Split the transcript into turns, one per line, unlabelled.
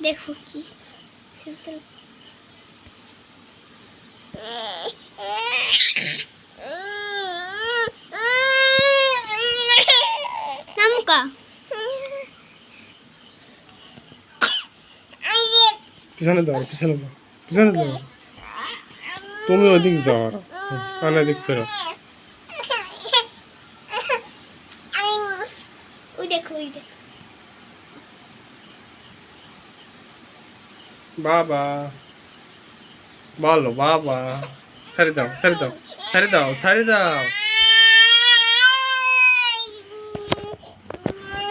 দেখো কি নামকা
পিছনে যাও পিছনে যাও পিছনে যাও তুমি ওদিক যাও আর কানে দিক ফেরো
ওই দেখো ওই দেখো
বাবা বলো বাবা সারি দাও সারি দাও সারি দাও সারি দাও